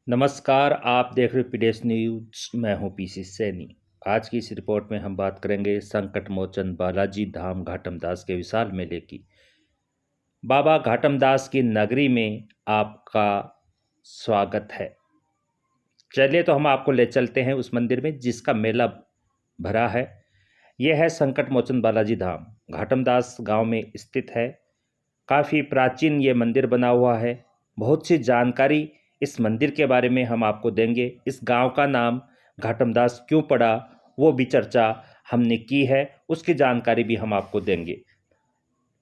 नमस्कार, आप देख रहे हो पीडीएस न्यूज। मैं हूं पीसी सैनी। आज की इस रिपोर्ट में हम बात करेंगे संकट मोचन बालाजी धाम घाटमदास के विशाल मेले की। बाबा घाटमदास की नगरी में आपका स्वागत है। चलिए तो हम आपको ले चलते हैं उस मंदिर में जिसका मेला भरा है। यह है संकट मोचन बालाजी धाम, घाटमदास गांव में स्थित है। काफ़ी प्राचीन ये मंदिर बना हुआ है। बहुत सी जानकारी इस मंदिर के बारे में हम आपको देंगे। इस गांव का नाम घाटमदास क्यों पड़ा, वो भी चर्चा हमने की है, उसकी जानकारी भी हम आपको देंगे।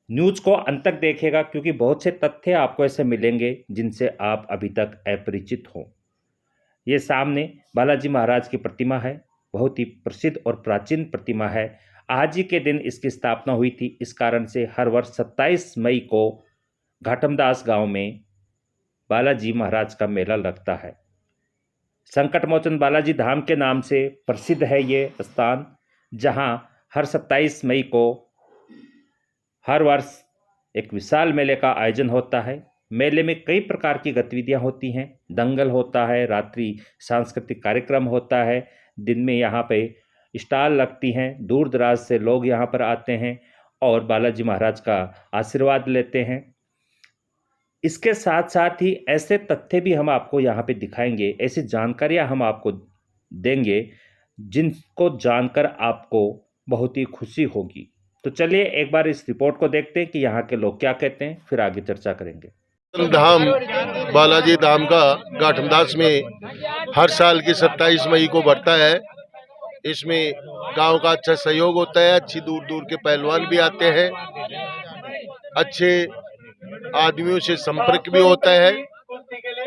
न्यूज़ को अंत तक देखिएगा क्योंकि बहुत से तथ्य आपको ऐसे मिलेंगे जिनसे आप अभी तक अपरिचित हों। ये सामने बालाजी महाराज की प्रतिमा है, बहुत ही प्रसिद्ध और प्राचीन प्रतिमा है। आज ही के दिन इसकी स्थापना हुई थी। इस कारण से हर वर्ष 27 मई को घाटमदास गांव में बालाजी महाराज का मेला लगता है। संकट मोचन बालाजी धाम के नाम से प्रसिद्ध है ये स्थान, जहां हर 27 मई को हर वर्ष एक विशाल मेले का आयोजन होता है। मेले में कई प्रकार की गतिविधियां होती हैं। दंगल होता है, रात्रि सांस्कृतिक कार्यक्रम होता है, दिन में यहाँ पे स्टॉल लगती हैं। दूर दराज से लोग यहाँ पर आते हैं और बालाजी महाराज का आशीर्वाद लेते हैं। इसके साथ साथ ही ऐसे तथ्य भी हम आपको यहाँ पे दिखाएंगे, ऐसी जानकारियाँ हम आपको देंगे जिनको जानकर आपको बहुत ही खुशी होगी। तो चलिए एक बार इस रिपोर्ट को देखते हैं कि यहाँ के लोग क्या कहते हैं, फिर आगे चर्चा करेंगे। धाम बालाजी धाम का घाटमदास में हर साल की 27 मई को बढ़ता है। इसमें गांव का अच्छा सहयोग होता है, अच्छी दूर दूर के पहलवान भी आते हैं, अच्छे आदमियों से संपर्क भी होता है।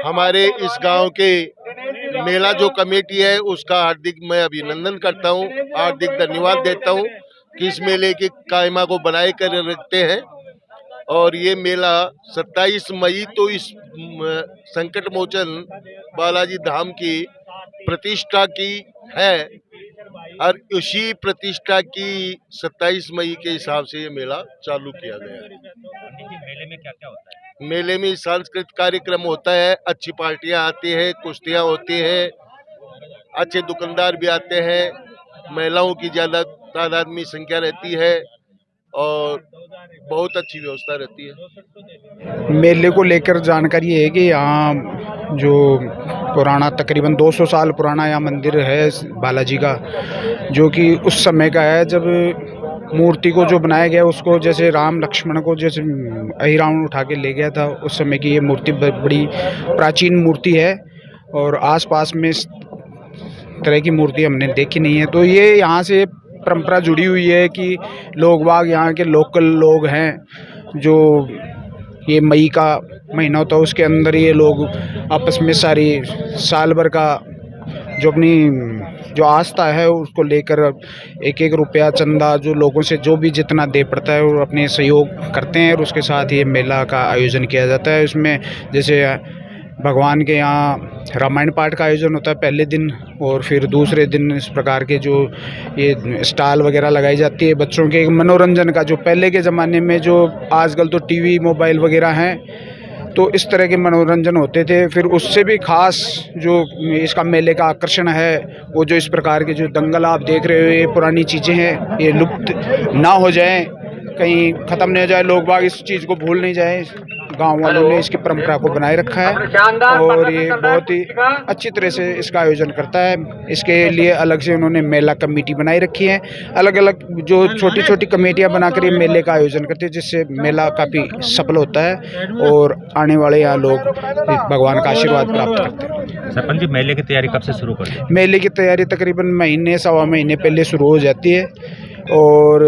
हमारे इस गांव के मेला जो कमेटी है उसका हार्दिक मैं अभिनंदन करता हूं, हार्दिक धन्यवाद देता हूं कि इस मेले की कायमा को बनाए कर रखते हैं। और ये मेला 27 मई तो इस संकट मोचन बालाजी धाम की प्रतिष्ठा की है और उसी प्रतिष्ठा की 27 मई के हिसाब से ये मेला चालू किया गया है। मेले में क्या क्या होता है? मेले में सांस्कृतिक कार्यक्रम होता है, अच्छी पार्टियां आती है, कुश्तियां होती है, अच्छे दुकानदार भी आते हैं, महिलाओं की ज्यादा तादाद में संख्या रहती है और बहुत अच्छी व्यवस्था रहती है। मेले को लेकर जानकारी है कि यहाँ जो पुराना तकरीबन 200 साल पुराना यहाँ मंदिर है बालाजी का, जो कि उस समय का है जब मूर्ति को जो बनाया गया उसको जैसे राम लक्ष्मण को जैसे अहिरावण उठा के ले गया था, उस समय की ये मूर्ति बड़ी प्राचीन मूर्ति है और आसपास में इस तरह की मूर्ति हमने देखी नहीं है। तो ये यहाँ से परंपरा जुड़ी हुई है कि लोग बाग यहाँ के लोकल लोग हैं, जो ये मई का महीना होता है उसके अंदर ये लोग आपस में सारी साल भर का जो अपनी जो आस्था है उसको लेकर एक एक रुपया चंदा जो लोगों से जो भी जितना दे पड़ता है वो अपने सहयोग करते हैं और उसके साथ ये मेला का आयोजन किया जाता है। इसमें जैसे भगवान के यहाँ रामायण पाठ का आयोजन होता है पहले दिन, और फिर दूसरे दिन इस प्रकार के जो ये स्टॉल वगैरह लगाई जाती है बच्चों के मनोरंजन का। जो पहले के ज़माने में जो आजकल तो टीवी मोबाइल वगैरह हैं, तो इस तरह के मनोरंजन होते थे। फिर उससे भी ख़ास जो इसका मेले का आकर्षण है वो जो इस प्रकार के जो दंगल आप देख रहे हो, ये पुरानी चीज़ें हैं, ये लुप्त ना हो जाएं, कहीं ख़त्म नहीं हो जाए, लोग बाग इस चीज़ को भूल नहीं जाए। गांव वालों ने इसकी परंपरा को बनाए रखा है और ये बहुत ही अच्छी तरह से इसका आयोजन करता है। इसके लिए अलग से उन्होंने मेला कमेटी बनाई रखी है, अलग अलग जो छोटी छोटी कमेटियां बनाकर ये मेले का आयोजन करती है, जिससे मेला काफ़ी सफल होता है और आने वाले यहाँ लोग भगवान का आशीर्वाद प्राप्त करते हैं। सरपंच जी, मेले की तैयारी कब से शुरू करते हैं? मेले की तैयारी तकरीबन महीने सवा महीने पहले शुरू हो जाती है और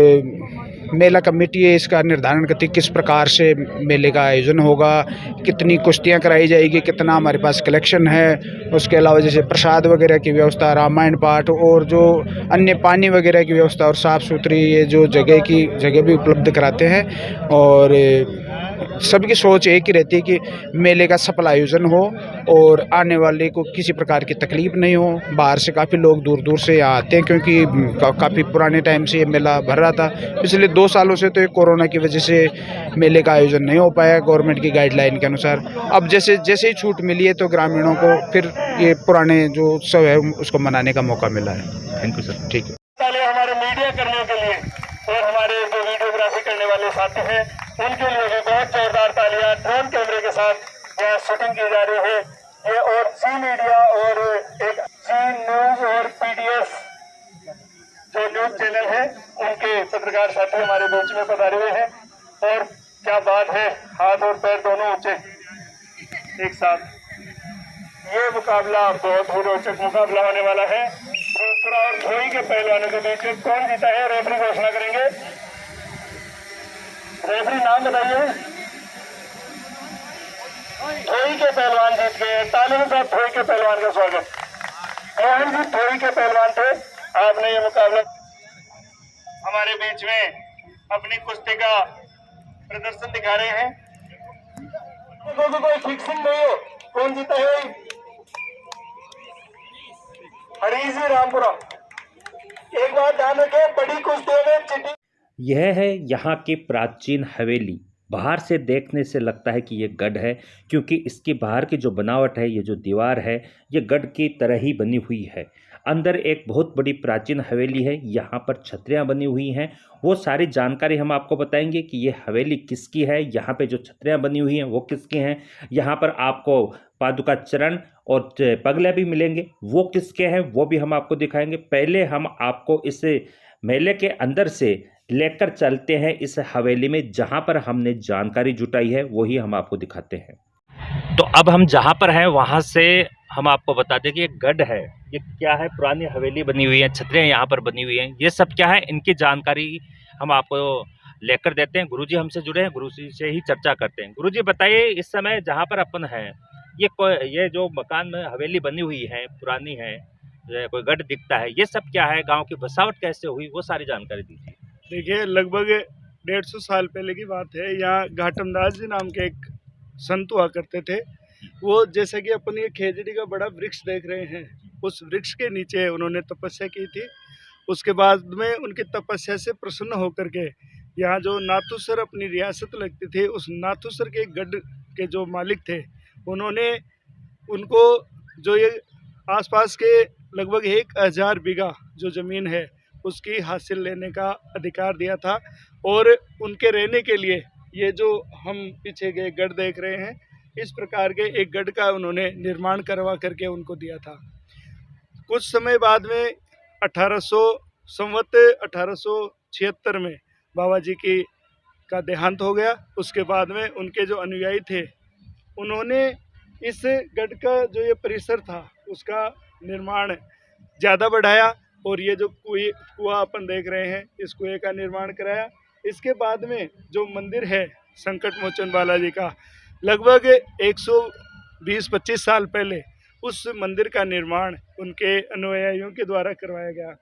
मेला कमेटी है इसका निर्धारण करती है किस प्रकार से मेले का आयोजन होगा, कितनी कुश्तियाँ कराई जाएगी, कितना हमारे पास कलेक्शन है। उसके अलावा जैसे प्रसाद वगैरह की व्यवस्था, रामायण पाठ और जो अन्य पानी वगैरह की व्यवस्था और साफ़ सुथरी ये जो जगह भी उपलब्ध कराते हैं। और सबकी सोच एक ही रहती है कि मेले का सफल आयोजन हो और आने वाले को किसी प्रकार की तकलीफ नहीं हो। बाहर से काफ़ी लोग दूर दूर से यहाँ आते हैं, क्योंकि काफ़ी पुराने टाइम से ये मेला भर रहा था। पिछले 2 सालों से तो ये कोरोना की वजह से मेले का आयोजन नहीं हो पाया गवर्नमेंट की गाइडलाइन के अनुसार। अब जैसे जैसे ही छूट मिली है तो ग्रामीणों को फिर ये पुराने जो उत्सव है उसको मनाने का मौका मिला है। Thank you sir. ठीक है। पहले हमारे मीडिया कर्मियों के लिए और हमारे जो वीडियोग्राफी करने वाले साथी हैं उनके लिए भी बहुत जोरदार तालियां। ड्रोन कैमरे के साथ यहाँ शूटिंग की जा रही है ये, और जी मीडिया और एक जी न्यूज और पीडीएस जो न्यूज चैनल है उनके पत्रकार साथी हमारे बीच में पधारे हुए हैं। और क्या बात है, हाथ और पैर दोनों ऊंचे एक साथ। ये मुकाबला बहुत ही रोचक मुकाबला होने वाला है। दूसरा और धोई के पहलवानों के बीच में कौन जीता है रेफरी घोषणा करेंगे। रेफरी नाम बताइए। धोई के पहलवान जीत गए। ताली के साथ धोई के पहलवान का स्वागत। मोहन जी धोई के पहलवान थे, आपने ये मुकाबला हमारे बीच में अपनी कुश्ती का प्रदर्शन दिखा रहे हैं। तो कोई फिक्सिंग नहीं हो, कौन जीता है। हरीश जी रामपुरा। एक बात ध्यान रखें, बड़ी कुश्तियों में चिट्ठी। यह है यहाँ की प्राचीन हवेली। बाहर से देखने से लगता है कि ये गढ़ है, क्योंकि इसकी बाहर की जो बनावट है, ये जो दीवार है, ये गढ़ की तरह ही बनी हुई है। अंदर एक बहुत बड़ी प्राचीन हवेली है। यहाँ पर छतरियाँ बनी हुई हैं। वो सारी जानकारी हम आपको बताएंगे कि ये हवेली किसकी है, यहाँ पे जो छतरियाँ बनी हुई हैं वो किसकी हैं। यहाँ पर आपको पादुका चरण और पगले भी मिलेंगे, वो किसके हैं वो भी हम आपको दिखाएंगे। पहले हम आपको इस मेले के अंदर से लेकर चलते हैं इस हवेली में, जहाँ पर हमने जानकारी जुटाई है वही हम आपको दिखाते हैं। तो अब हम जहाँ पर हैं वहाँ से हम आपको बता दें कि ये गढ़ है, ये क्या है, पुरानी हवेली बनी हुई है, छतरियाँ यहाँ पर बनी हुई हैं, ये सब क्या है, इनकी जानकारी हम आपको लेकर देते हैं। गुरुजी हमसे जुड़े हैं, गुरुजी से ही चर्चा करते हैं। गुरुजी बताइए, इस समय जहाँ पर अपन हैं, ये जो मकान में हवेली बनी हुई है, पुरानी है, कोई गढ़ दिखता है, ये सब क्या है, गाँव की बसावट कैसे हुई, वो सारी जानकारी दीजिए। देखिए, लगभग 150 साल पहले की बात है। यहाँ घाटमदास जी नाम के एक संत हुआ करते थे। वो जैसा कि अपन ये खेजड़ी का बड़ा वृक्ष देख रहे हैं, उस वृक्ष के नीचे उन्होंने तपस्या की थी। उसके बाद में उनकी तपस्या से प्रसन्न होकर के यहाँ जो नाथुसर अपनी रियासत लगती थी, उस नाथुसर के गढ़ के जो मालिक थे, उन्होंने उनको जो ये आसपास के लगभग 1000 बीघा जो ज़मीन है उसकी हासिल लेने का अधिकार दिया था। और उनके रहने के लिए ये जो हम पीछे के गढ़ देख रहे हैं, इस प्रकार के एक गढ़ का उन्होंने निर्माण करवा करके उनको दिया था। कुछ समय बाद में 1876 में बाबा जी का देहांत हो गया। उसके बाद में उनके जो अनुयायी थे, उन्होंने इस गढ़ का जो ये परिसर था उसका निर्माण ज़्यादा बढ़ाया, और ये जो कुआं अपन देख रहे हैं, इस कुएं का निर्माण कराया। इसके बाद में जो मंदिर है संकट मोचन बालाजी का, लगभग 120-25 साल पहले उस मंदिर का निर्माण उनके अनुयायियों के द्वारा करवाया गया।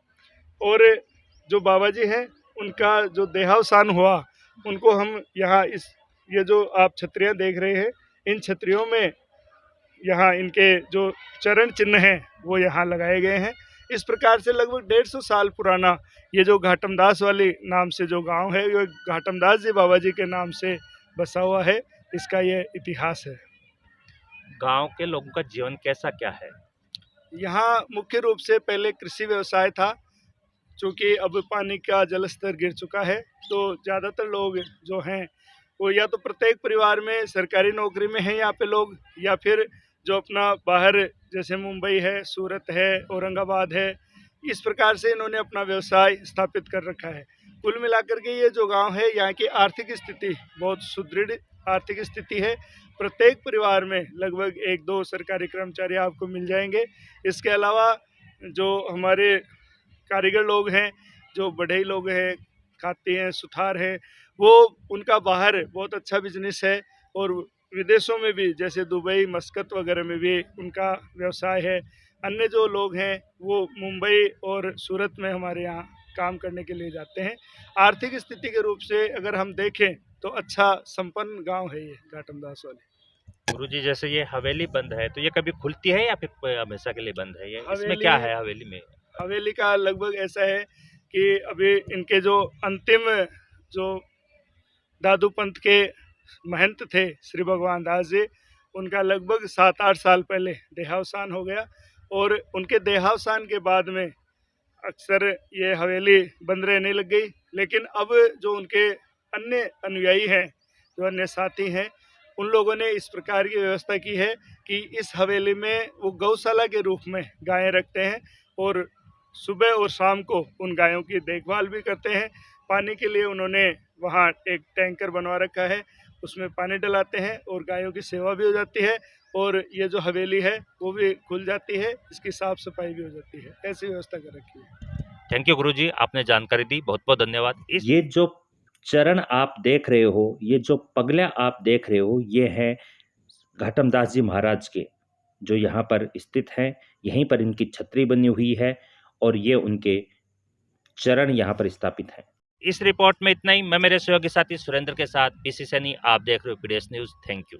और जो बाबा जी हैं, उनका जो देहावसान हुआ, उनको हम यहाँ ये जो आप छतरियाँ देख रहे हैं, इन छतरियों में यहाँ इनके जो चरण चिन्ह हैं वो यहाँ लगाए गए हैं। इस प्रकार से लगभग 150 साल पुराना ये जो घाटमदास वाली नाम से जो गांव है, ये घाटमदास जी बाबा जी के नाम से बसा हुआ है। इसका ये इतिहास है। गांव के लोगों का जीवन कैसा क्या है? यहाँ मुख्य रूप से पहले कृषि व्यवसाय था। चूँकि अब पानी का जल स्तर गिर चुका है, तो ज़्यादातर लोग जो हैं वो या तो प्रत्येक परिवार में सरकारी नौकरी में हैं यहाँ पे लोग, या फिर जो अपना बाहर जैसे मुंबई है, सूरत है, औरंगाबाद है, इस प्रकार से इन्होंने अपना व्यवसाय स्थापित कर रखा है। कुल मिलाकर के ये जो गांव है, यहाँ की आर्थिक स्थिति बहुत सुदृढ़ आर्थिक स्थिति है। प्रत्येक परिवार में लगभग 1-2 सरकारी कर्मचारी आपको मिल जाएंगे। इसके अलावा जो हमारे कारीगर लोग हैं, जो बढ़ई लोग हैं, खाती हैं, सुथार हैं, वो उनका बाहर बहुत अच्छा बिजनेस है। और विदेशों में भी जैसे दुबई, मस्कत वगैरह में भी उनका व्यवसाय है। अन्य जो लोग हैं वो मुंबई और सूरत में हमारे यहाँ काम करने के लिए जाते हैं। आर्थिक स्थिति के रूप से अगर हम देखें तो अच्छा संपन्न गांव है ये घाटमदास वाले। गुरुजी, जैसे ये हवेली बंद है तो ये कभी खुलती है या फिर हमेशा के लिए बंद है? ये इसमें हवेली- क्या है हवेली में? हवेली का लगभग ऐसा है कि अभी इनके जो अंतिम जो दादू पंथ के महंत थे श्री भगवान दास जी, उनका लगभग 7-8 साल पहले देहावसान हो गया और उनके देहावसान के बाद में अक्सर ये हवेली बंद रहने लग गई। लेकिन अब जो उनके अन्य अनुयायी हैं, जो अन्य साथी हैं, उन लोगों ने इस प्रकार की व्यवस्था की है कि इस हवेली में वो गौशाला के रूप में गायें रखते हैं और सुबह और शाम को उन गायों की देखभाल भी करते हैं। पानी के लिए उन्होंने वहाँ एक टैंकर बनवा रखा है, उसमें पानी डलाते हैं और गायों की सेवा भी हो जाती है और ये जो हवेली है वो भी खुल जाती है, इसकी साफ सफाई भी हो जाती है। ऐसी व्यवस्था कर रखी है। थैंक यू गुरुजी, आपने जानकारी दी, बहुत बहुत धन्यवाद। ये जो चरण आप देख रहे हो, ये जो पगला आप देख रहे हो, ये है घाटमदास जी महाराज के, जो यहाँ पर स्थित हैं। यहीं पर इनकी छतरी बनी हुई है और ये उनके चरण यहाँ पर स्थापित हैं। इस रिपोर्ट में इतना ही। मैं मेरे सहयोगी साथी सुरेंद्र के साथ पीसी सैनी, आप देख रहे हो पीडीएस न्यूज़। Thank you.